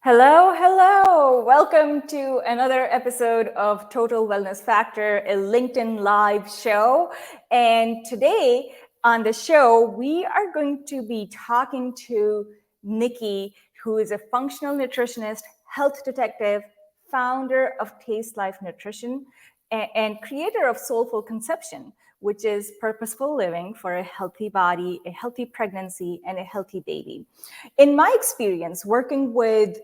Hello, hello. Welcome to another episode of Total Wellness Factor, a LinkedIn Live show. And today on the show, we are going to be talking to Nikki, who is a functional nutritionist, health detective, founder of Taste Life Nutrition, and creator of Soulful Conception, which is purposeful living for a healthy body, a healthy pregnancy, and a healthy baby. In my experience, working with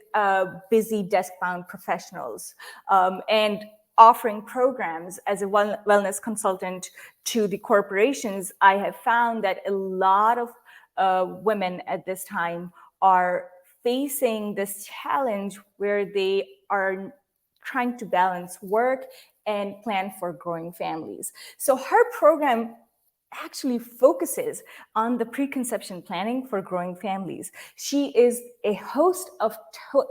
busy desk-bound professionals and offering programs as a wellness consultant to the corporations, I have found that a lot of women at this time are facing this challenge where they are trying to balance work and plan for growing families. So her program actually focuses on the preconception planning for growing families. She is a host of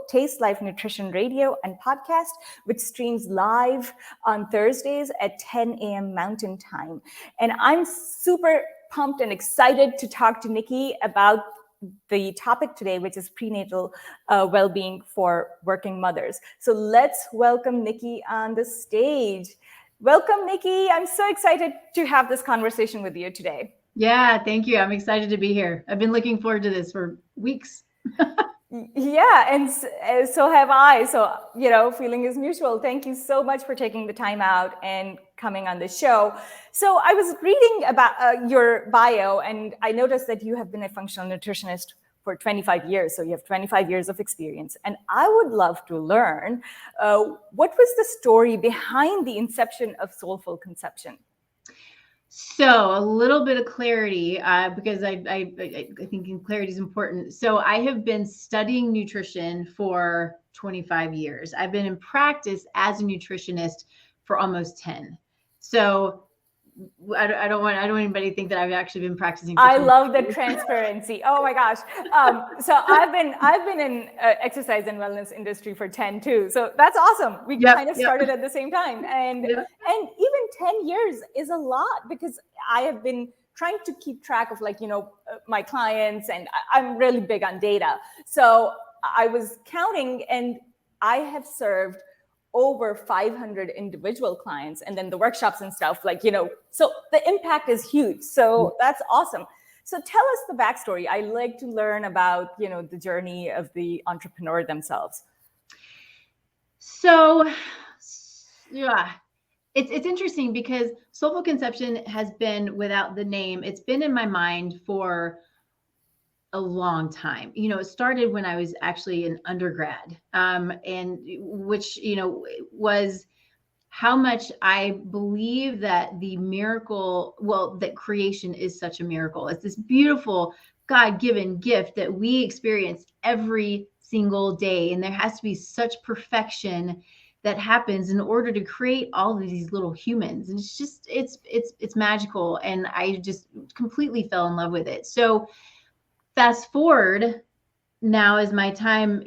Taste Life Nutrition Radio and podcast, which streams live on Thursdays at 10 a.m. Mountain Time. And I'm super pumped and excited to talk to Nikki about the topic today, which is prenatal well-being for working mothers. So let's welcome Nikki on the stage. Welcome, Nikki. I'm so excited to have this conversation with you today. Yeah, thank you. I'm excited to be here. I've been looking forward to this for weeks. Yeah, and so have I. So, feeling is mutual. Thank you so much for taking the time out and coming on the show. So I was reading about your bio, and I noticed that you have been a functional nutritionist for 25 years. So you have 25 years of experience. And I would love to learn what was the story behind the inception of Soulful Conception? So a little bit of clarity, because I think clarity is important. So I have been studying nutrition for 25 years. I've been in practice as a nutritionist for almost 10. So I don't want anybody to think that I've actually been practicing. I love the transparency. Oh my gosh. So I've been in exercise and wellness industry for 10 too. So that's awesome. We kind of started at the same time, and even 10 years is a lot, because I have been trying to keep track of my clients, and I'm really big on data. So I was counting, and I have served over 500 individual clients, and then the workshops and stuff, so the impact is huge. So that's awesome. So tell us the backstory. I like to learn about, the journey of the entrepreneur themselves. So, yeah, it's interesting because Soulful Conception has been, without the name, it's been in my mind for a long time. It started when I was actually an undergrad, and which, was how much I believe that the miracle, that creation is such a miracle. It's this beautiful God-given gift that we experience every single day. And there has to be such perfection that happens in order to create all of these little humans. And it's just, it's magical. And I just completely fell in love with it. So fast forward now is my time,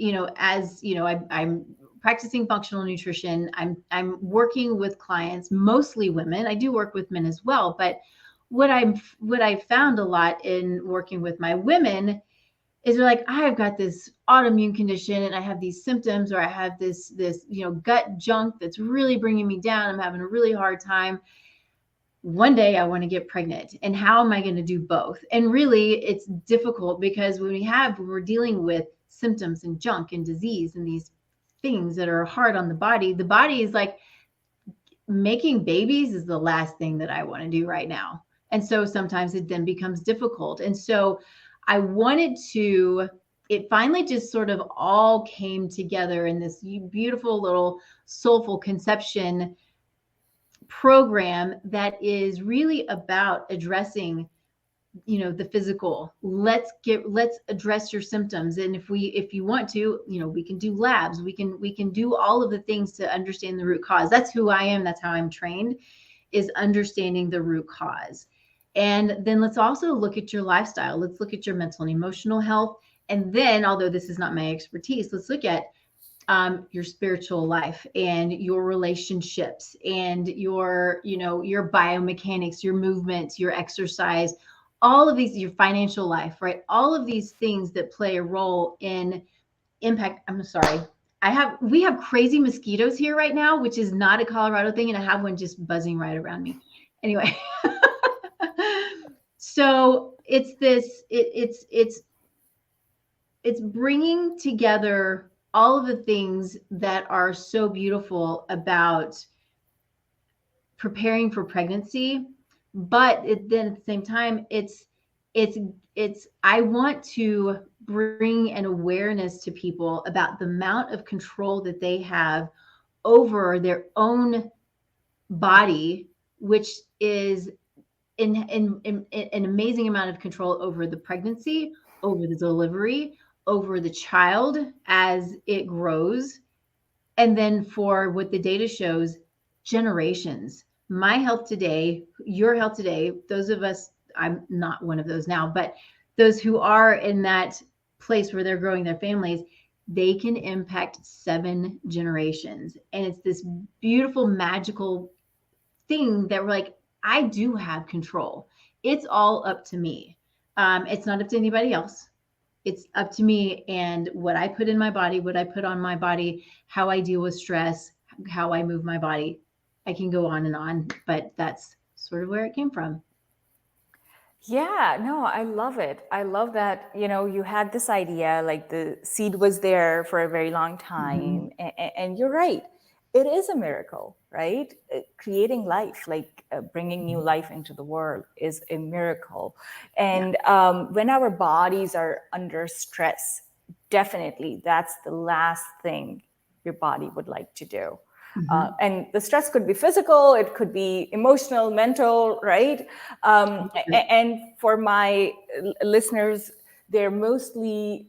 I'm practicing functional nutrition. I'm working with clients, mostly women. I do work with men as well, but what I found a lot in working with my women is they're like, I've got this autoimmune condition and I have these symptoms, or I have this gut junk that's really bringing me down. I'm having a really hard time. One day I want to get pregnant, and how am I going to do both? And really it's difficult, because when we're dealing with symptoms and junk and disease and these things that are hard on the body is like, making babies is the last thing that I want to do right now. And so sometimes it then becomes difficult. And so it finally just sort of all came together in this beautiful little Soulful Conception program that is really about addressing the physical. Let's address your symptoms. And if you want to, we can do labs, we can do all of the things to understand the root cause. That's who I am. That's how I'm trained, is understanding the root cause. And then let's also look at your lifestyle. Let's look at your mental and emotional health. And then, although this is not my expertise, let's look at your spiritual life and your relationships and your biomechanics, your movements, your exercise, all of these, your financial life, right? All of these things that play a role in impact. I'm sorry. We have crazy mosquitoes here right now, which is not a Colorado thing, and I have one just buzzing right around me. Anyway, so it's bringing together all of the things that are so beautiful about preparing for pregnancy, but then at the same time, it's I want to bring an awareness to people about the amount of control that they have over their own body, which is an amazing amount of control over the pregnancy, over the delivery, over the child as it grows. And then for what the data shows, generations. My health today, your health today, those of us, I'm not one of those now, but those who are in that place where they're growing their families, they can impact 7 generations. And it's this beautiful, magical thing that we're like, I do have control. It's all up to me. It's not up to anybody else. It's up to me and what I put in my body, what I put on my body, how I deal with stress, how I move my body. I can go on, but that's sort of where it came from. Yeah, no, I love it. I love that, you had this idea, like the seed was there for a very long time. And you're right. It is a miracle, right? Creating life, like bringing new life into the world is a miracle. And when our bodies are under stress, definitely that's the last thing your body would like to do. And the stress could be physical, it could be emotional, mental, right? And for my listeners, they're mostly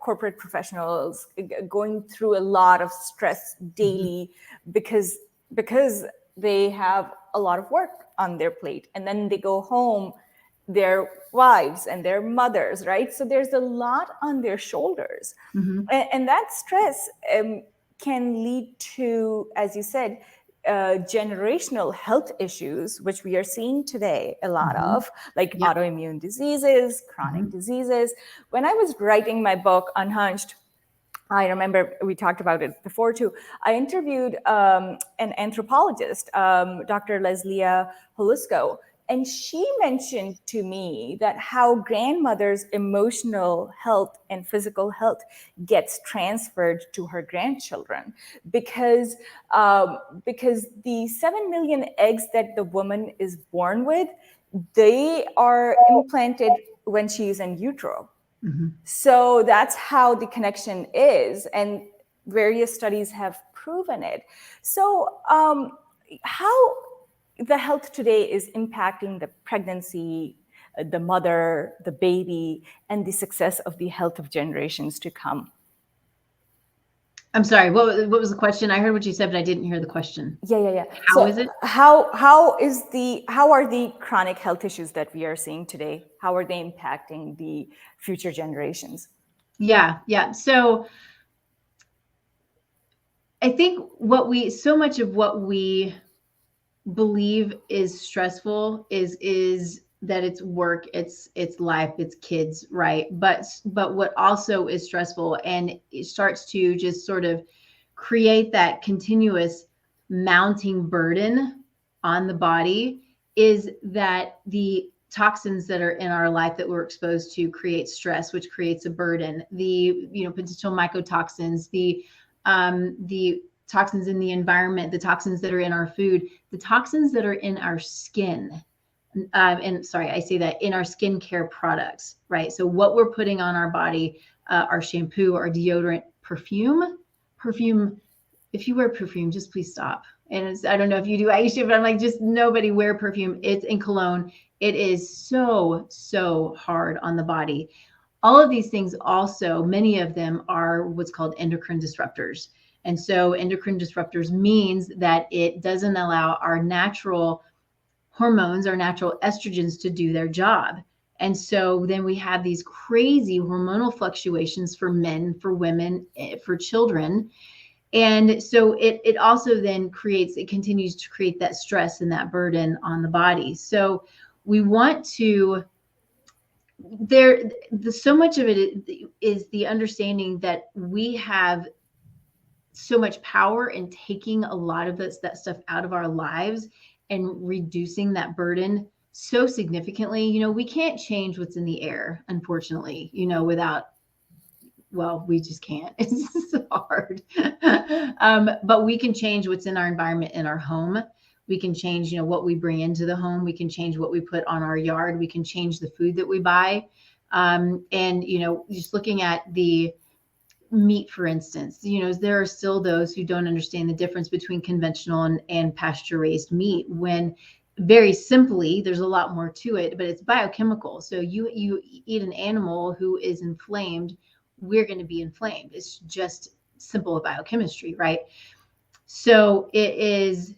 corporate professionals going through a lot of stress daily because they have a lot of work on their plate. And then they go home, their wives and their mothers, right? So there's a lot on their shoulders. And that stress can lead to, as you said, generational health issues, which we are seeing today a lot of, like autoimmune diseases, chronic diseases. When I was writing my book, Unhunched, I remember we talked about it before too. I interviewed an anthropologist, Dr. Leslia Hulsko, and she mentioned to me that how grandmother's emotional health and physical health gets transferred to her grandchildren because the 7 million eggs that the woman is born with, they are implanted when she is in utero. So that's how the connection is, and various studies have proven it. So how the health today is impacting the pregnancy, the mother, the baby, and the success of the health of generations to come. I'm sorry, what was the question? I heard what you said, but I didn't hear the question. Yeah. How is it? How are the chronic health issues that we are seeing today, how are they impacting the future generations? Yeah. So I think so much of what we believe is stressful is that it's work, it's life, it's kids, right? But what also is stressful, and it starts to just sort of create that continuous mounting burden on the body, is that the toxins that are in our life that we're exposed to create stress, which creates a burden. The potential mycotoxins, the toxins in the environment, the toxins that are in our food, the toxins that are in our skin. And sorry, I say that, in our skincare products, right? So what we're putting on our body, our shampoo, our deodorant, perfume. If you wear perfume, just please stop. And I don't know if you do, Aisha, but I'm like, just nobody wear perfume. It's in cologne. It is so hard on the body. All of these things also, many of them are what's called endocrine disruptors. And so endocrine disruptors means that it doesn't allow our natural hormones, our natural estrogens, to do their job. And so then we have these crazy hormonal fluctuations for men, for women, for children. And so it also then continues to create that stress and that burden on the body. So we want to so much of it is the understanding that we have so much power in taking a lot of that stuff out of our lives and reducing that burden so significantly. We can't change what's in the air, unfortunately, without, well, we just can't. It's so hard. But we can change what's in our environment in our home. We can change, what we bring into the home. We can change what we put on our yard. We can change the food that we buy. And, just looking at the meat, for instance, there are still those who don't understand the difference between conventional and pasture raised meat, when very simply, there's a lot more to it, but it's biochemical. So you eat an animal who is inflamed, we're going to be inflamed. It's just simple biochemistry, right? So it is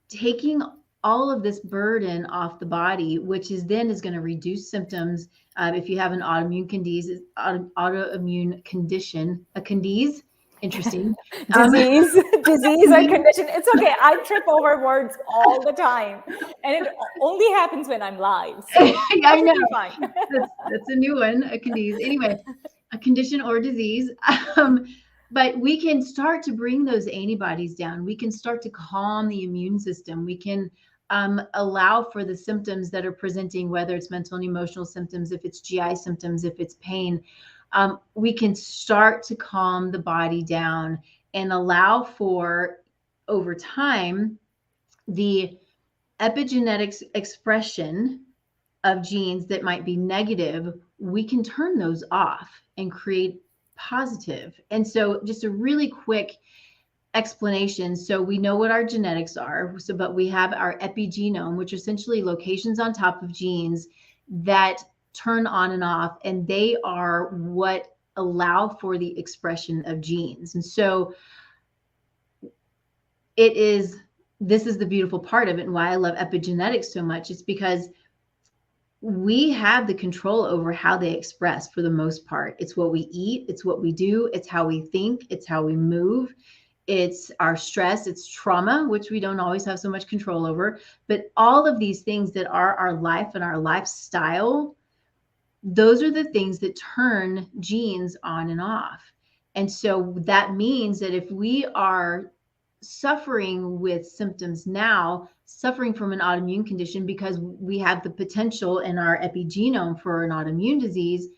taking all of this burden off the body, which is going to reduce symptoms. If you have an autoimmune condition, a condize, interesting. Disease or condition. It's okay. I trip over words all the time, and it only happens when I'm live. So I know. Fine. That's a new one, a condize. Anyway, a condition or disease. But we can start to bring those antibodies down. We can start to calm the immune system. We can allow for the symptoms that are presenting, whether it's mental and emotional symptoms, if it's GI symptoms, if it's pain. We can start to calm the body down and allow for, over time, the epigenetics expression of genes that might be negative. We can turn those off and create positive. And so just a really quick explanation. So we know what our genetics are. So, but we have our epigenome, which are essentially locations on top of genes that turn on and off, and they are what allow for the expression of genes. And so this is the beautiful part of it, and why I love epigenetics so much. It's because we have the control over how they express for the most part. It's what we eat, it's what we do, it's how we think, it's how we move, it's our stress, it's trauma, which we don't always have so much control over. But all of these things that are our life and our lifestyle, those are the things that turn genes on and off. And so that means that if we are suffering with symptoms now, suffering from an autoimmune condition because we have the potential in our epigenome for an autoimmune disease,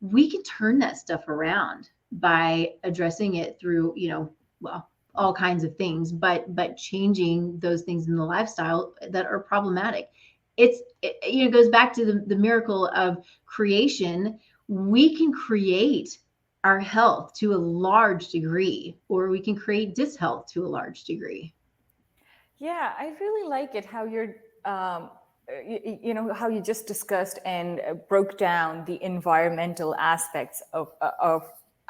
we can turn that stuff around by addressing it through, all kinds of things, but changing those things in the lifestyle that are problematic. It goes back to the miracle of creation. We can create our health to a large degree, or we can create dishealth to a large degree. Yeah, I really like it how you're, how you just discussed and broke down the environmental aspects of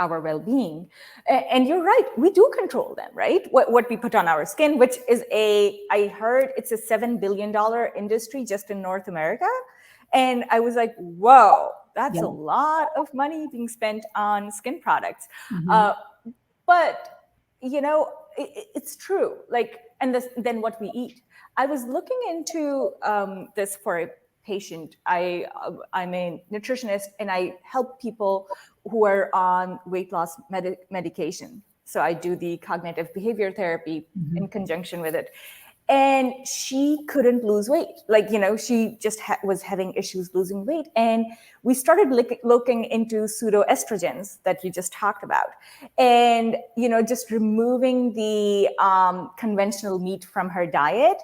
our well-being. And you're right, we do control them, right? What we put on our skin, which is I heard it's a $7 billion industry just in North America. And I was like, whoa, that's a lot of money being spent on skin products. Mm-hmm. But, it's true. And then what we eat. I was looking into this for a patient. I'm a nutritionist, and I help people who are on weight loss medication. So I do the cognitive behavior therapy in conjunction with it. And she couldn't lose weight. She just was having issues losing weight. And we started looking into pseudoestrogens that you just talked about. And, just removing the conventional meat from her diet,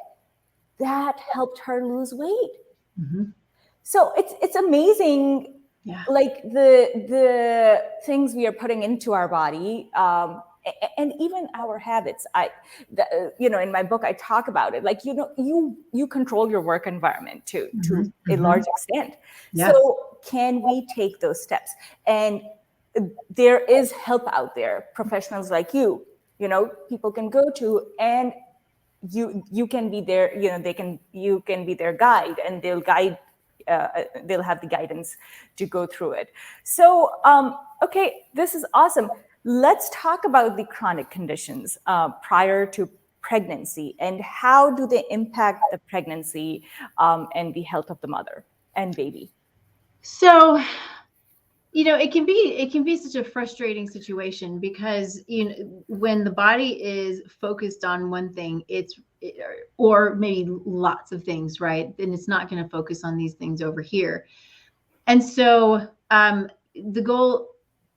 that helped her lose weight. Mm-hmm. So it's amazing. Yeah. The things we are putting into our body, and even our habits. In my book, I talk about it. You control your work environment to a large extent. Yes. So can we take those steps? And there is help out there, professionals like you, people can go to, and you can be their, you can be their guide, and they'll guide. They'll have the guidance to go through it. So, okay, this is awesome. Let's talk about the chronic conditions prior to pregnancy, and how do they impact the pregnancy and the health of the mother and baby? So, it can be such a frustrating situation because, when the body is focused on one thing, or maybe lots of things, right? Then it's not going to focus on these things over here. And so, the goal,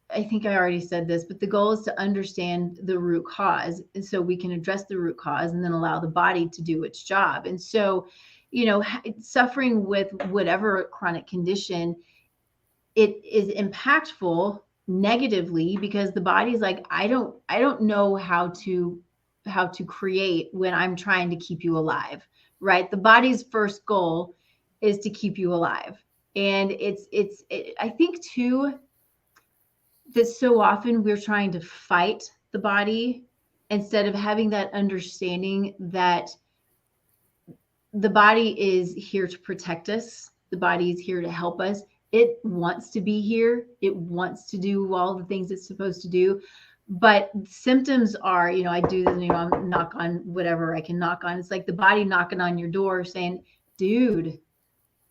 I think I already said this, but the goal is to understand the root cause. And so we can address the root cause and then allow the body to do its job. And so, suffering with whatever chronic condition, it is impactful negatively because the body's like, I don't know how to create when I'm trying to keep you alive, right? The body's first goal is to keep you alive. And I think too that so often we're trying to fight the body instead of having that understanding that the body is here to protect us. The body is here to help us. It wants to be here. It wants to do all the things it's supposed to do. But symptoms are, I do this, I'm knock on whatever I can knock on. It's like the body knocking on your door saying, dude,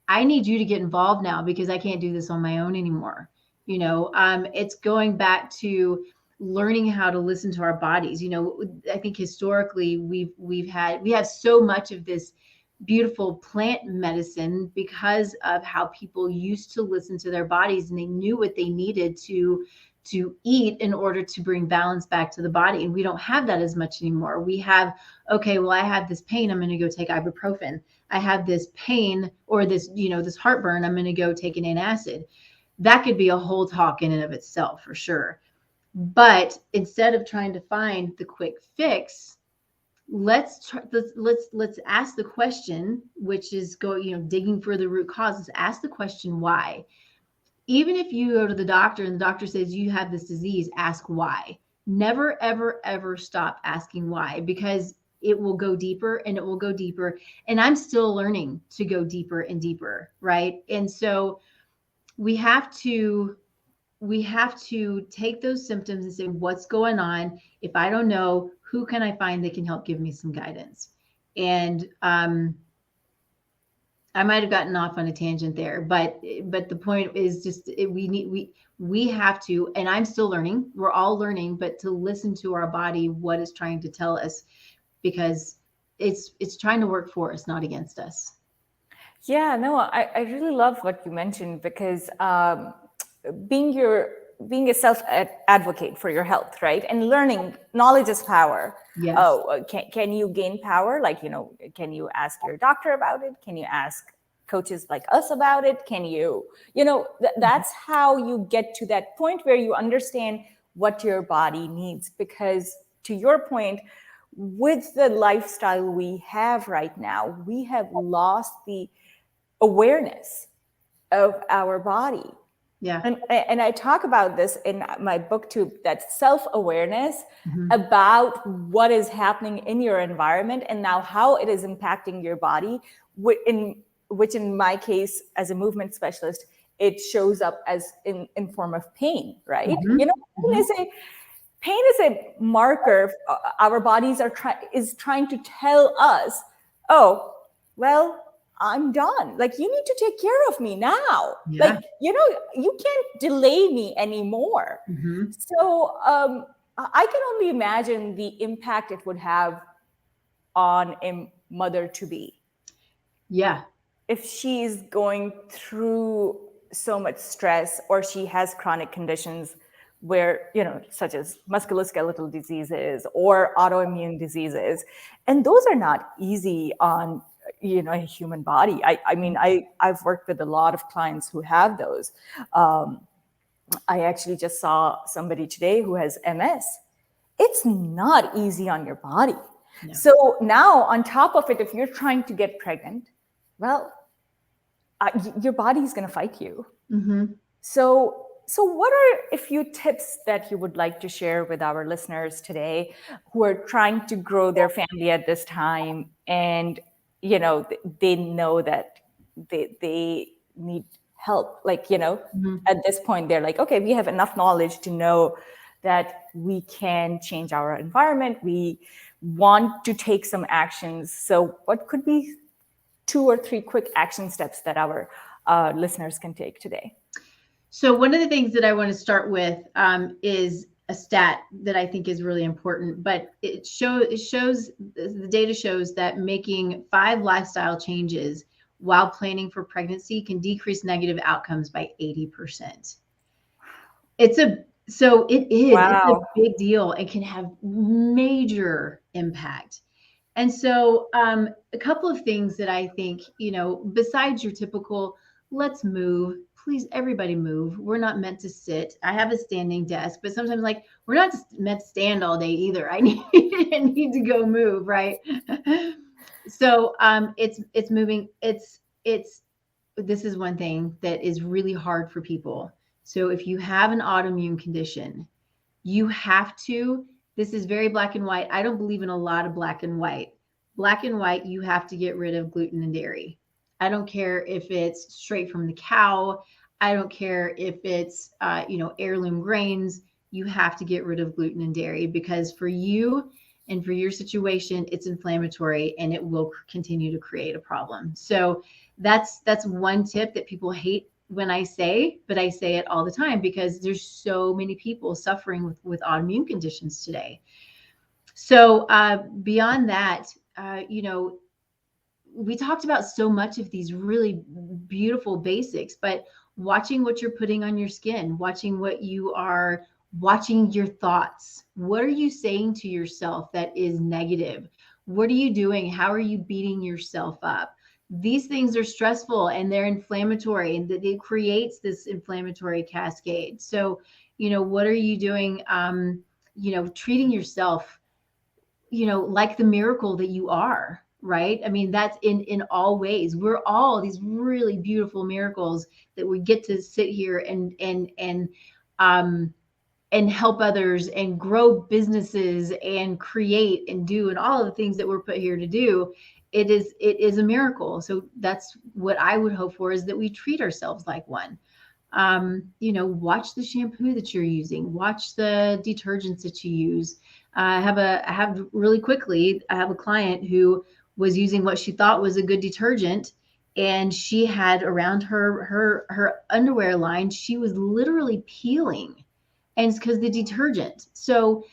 I need you to get involved now because I can't do this on my own anymore. It's going back to learning how to listen to our bodies. I think historically we have so much of this beautiful plant medicine because of how people used to listen to their bodies and they knew what they needed to eat in order to bring balance back to the body. And we don't have that as much anymore. We have, okay, well, I have this pain, I'm going to go take ibuprofen. I have this pain or this heartburn, I'm going to go take an antacid. That could be a whole talk in and of itself for sure. But instead of trying to find the quick fix, let's ask the question, which is digging for the root causes. Ask the question why. Even if you go to the doctor and the doctor says you have this disease, ask why. Never ever ever stop asking why, because it will go deeper and it will go deeper, and I'm still learning to go deeper and deeper, right? And so we have to take those symptoms and say, what's going on? If I don't know, who can I find that can help give me some guidance? And I might have gotten off on a tangent there, but the point is just we have to, and I'm still learning. We're all learning, but to listen to our body, what it's trying to tell us, because it's trying to work for us, not against us. Yeah, no, I really love what you mentioned because being a self advocate for your health, right? And learning, knowledge is power. Yes. Oh, can you gain power? Like, can you ask your doctor about it? Can you ask coaches like us about it? Can you, that's how you get to that point where you understand what your body needs. Because to your point, with the lifestyle we have right now, we have lost the awareness of our body. Yeah. And I talk about this in my book too, that self-awareness about what is happening in your environment and now how it is impacting your body, which in my case, as a movement specialist, it shows up as in form of pain, right? Pain is a marker. Our bodies is trying to tell us, oh, well, I'm done. Like, you need to take care of me now. Yeah. Like, you can't delay me anymore. So I can only imagine the impact it would have on a mother to be. Yeah. If she's going through so much stress or she has chronic conditions where, such as musculoskeletal diseases or autoimmune diseases, and those are not easy on a human body. I mean, I've worked with a lot of clients who have those. I actually just saw somebody today who has MS. It's not easy on your body. No. So now on top of it, if you're trying to get pregnant, well, your body's going to fight you. So what are a few tips that you would like to share with our listeners today who are trying to grow their family at this time, and they know that they need help, like at this point they're like, okay, we have enough knowledge to know that we can change our environment, we want to take some actions. So what could be 2 or 3 quick action steps that our listeners can take today? So one of the things that I want to start with is a stat that I think is really important, but it shows the data shows that making 5 lifestyle changes while planning for pregnancy can decrease negative outcomes by 80%. It's a Wow. big deal and can have major impact. And so, a couple of things that I think, besides your typical, let's move, please, everybody move. We're not meant to sit. I have a standing desk, but sometimes, like, we're not meant to stand all day either. I need to go move, right? So, it's moving. This is one thing that is really hard for people. So, if you have an autoimmune condition, you have to, this is very black and white. I don't believe in a lot of black and white. Black and white, you have to get rid of gluten and dairy. I don't care if it's straight from the cow. I don't care if it's, heirloom grains. You have to get rid of gluten and dairy because for you and for your situation, it's inflammatory and it will continue to create a problem. So that's one tip that people hate when I say, but I say it all the time because there's so many people suffering with autoimmune conditions today. So beyond that, we talked about so much of these really beautiful basics, but watching what you're putting on your skin, watching your thoughts. What are you saying to yourself that is negative? What are you doing? How are you beating yourself up? These things are stressful and they're inflammatory and it creates this inflammatory cascade. So, what are you doing? Treating yourself, like the miracle that you are, right? I mean, that's in all ways. We're all these really beautiful miracles that we get to sit here and help others and grow businesses and create and do and all of the things that we're put here to do. It is a miracle. So that's what I would hope for, is that we treat ourselves like one. Watch the shampoo that you're using, watch the detergents that you use. I have a client who was using what she thought was a good detergent, and she had around her underwear line, she was literally peeling, and it's because the detergent. So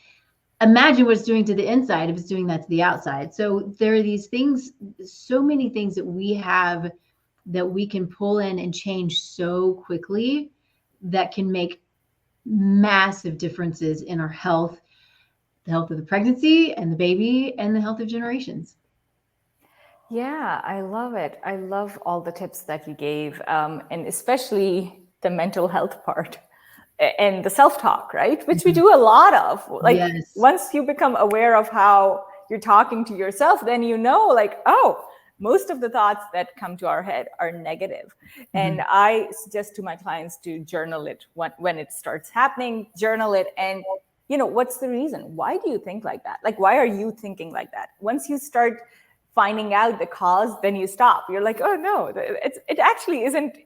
imagine what it's doing to the inside if it's doing that to the outside. So there are these things, so many things that we have that we can pull in and change so quickly that can make massive differences in our health, the health of the pregnancy and the baby, and the health of generations. Yeah, I love it. I love all the tips that you gave, and especially the mental health part and the self-talk, right? Which we do a lot of. Like, yes. Once you become aware of how you're talking to yourself, then most of the thoughts that come to our head are negative. Mm-hmm. And I suggest to my clients to journal it when it starts happening, journal it. And, what's the reason? Why do you think like that? Like, why are you thinking like that? Once you start finding out the cause, then you stop. You're like, oh no, it actually isn't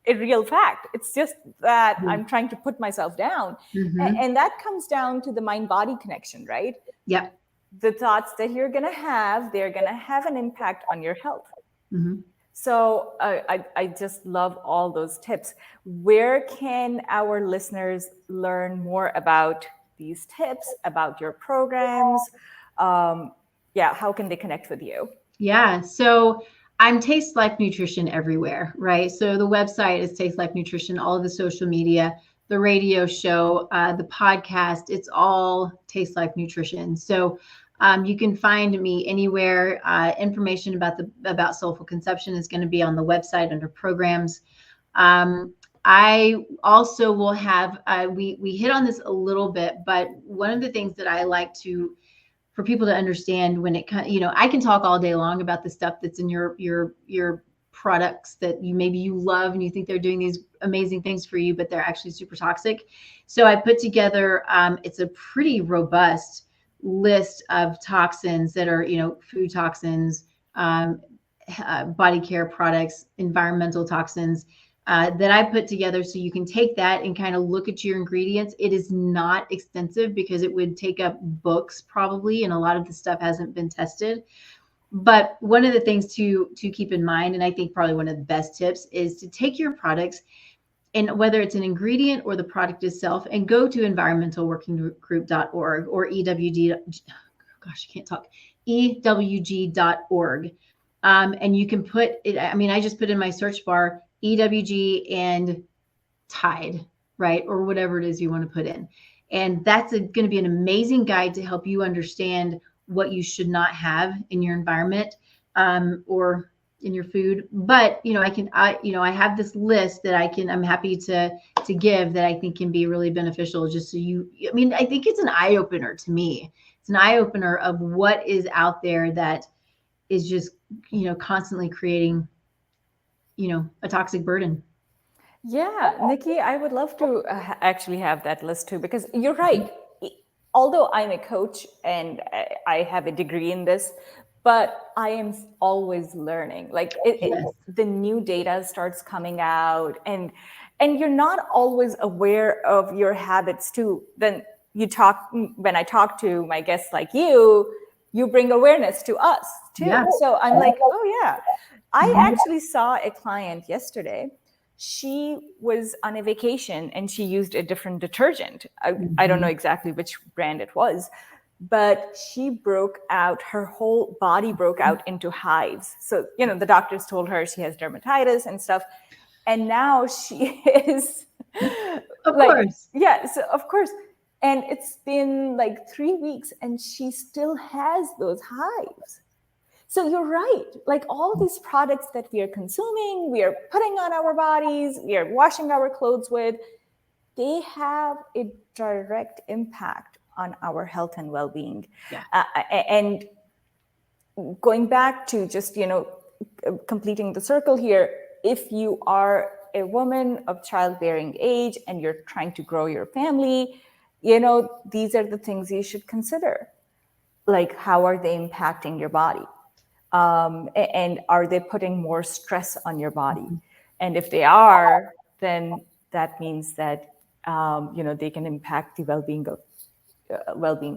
a real fact. It's just that I'm trying to put myself down. And that comes down to the mind-body connection, right? Yep. The thoughts that you're going to have, they're going to have an impact on your health. So I just love all those tips. Where can our listeners learn more about these tips, about your programs? How can they connect with you? Yeah. So I'm Taste Life Nutrition everywhere, right? So the website is Taste Life Nutrition, all of the social media, the radio show, the podcast, it's all Taste Life Nutrition. So you can find me anywhere. Information about Soulful Conception is going to be on the website under programs. I also will have, we hit on this a little bit, but one of the things that I like for people to understand when it comes, I can talk all day long about the stuff that's in your products that maybe you love and you think they're doing these amazing things for you, but they're actually super toxic. So I put together, it's a pretty robust list of toxins that are, food toxins, body care products, environmental toxins, that I put together. So you can take that and kind of look at your ingredients. It is not extensive because it would take up books probably, and a lot of the stuff hasn't been tested. But one of the things to keep in mind, and I think probably one of the best tips, is to take your products, and whether it's an ingredient or the product itself, and go to environmentalworkinggroup.org or EWG, gosh, I can't talk, EWG.org. And you can put it, I mean, I just put in my search bar EWG and Tide, right? Or whatever it is you want to put in. And that's going to be an amazing guide to help you understand what you should not have in your environment, or in your food. But I have this list that I'm happy to give, that I think can be really beneficial, just so I think it's an eye opener to me. It's an eye opener of what is out there that is just, constantly creating, a toxic burden. Yeah, Nikki, I would love to actually have that list too, because you're right. Although I'm a coach and I have a degree in this, but I am always learning. Like the new data starts coming out, and you're not always aware of your habits too. Then when I talk to my guests like you bring awareness to us too. Yeah. So I'm like, oh yeah. I actually saw a client yesterday. She was on a vacation and she used a different detergent. I don't know exactly which brand it was, but her whole body broke out into hives. So, the doctors told her she has dermatitis and stuff. And now she is of course. Yeah, so of course. And it's been like 3 weeks and she still has those hives. So you're right. Like all these products that we are consuming, we are putting on our bodies, we are washing our clothes with, they have a direct impact on our health and well-being. Yeah. And going back to just, completing the circle here, if you are a woman of childbearing age and you're trying to grow your family, these are the things you should consider. Like, how are they impacting your body? And are they putting more stress on your body? And if they are, then that means that they can impact the well-being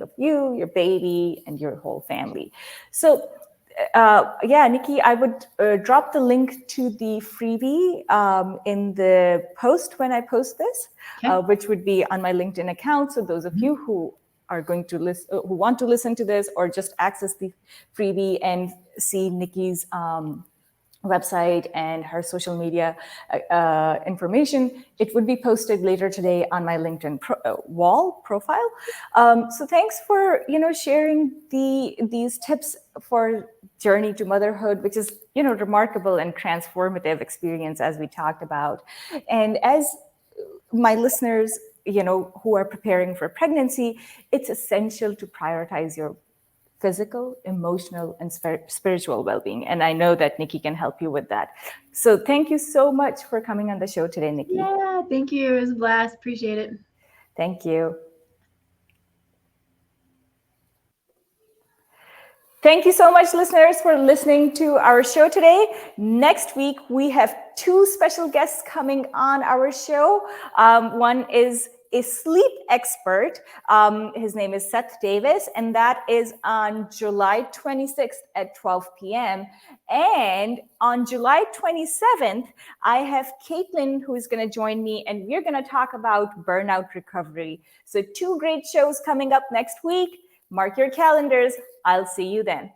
of you, your baby, and your whole family. So Nikki, I would drop the link to the freebie in the post when I post this, which would be on my LinkedIn account. So those of you who are going to who want to listen to this, or just access the freebie and see Nikki's website and her social media information, it would be posted later today on my LinkedIn profile. So thanks for sharing these tips for journey to motherhood, which is remarkable and transformative experience, as we talked about. And as my listeners who are preparing for pregnancy, it's essential to prioritize your physical, emotional, and spiritual well-being. And I know that Nikki can help you with that. So thank you so much for coming on the show today, Nikki. Yeah, thank you. It was a blast. Appreciate it. Thank you. Thank you so much, listeners, for listening to our show today. Next week, we have 2 special guests coming on our show. One is a sleep expert. His name is Seth Davis, and that is on July 26th at 12 p.m. And on July 27th, I have Caitlin, who is going to join me, and we're going to talk about burnout recovery. So 2 great shows coming up next week. Mark your calendars. I'll see you then.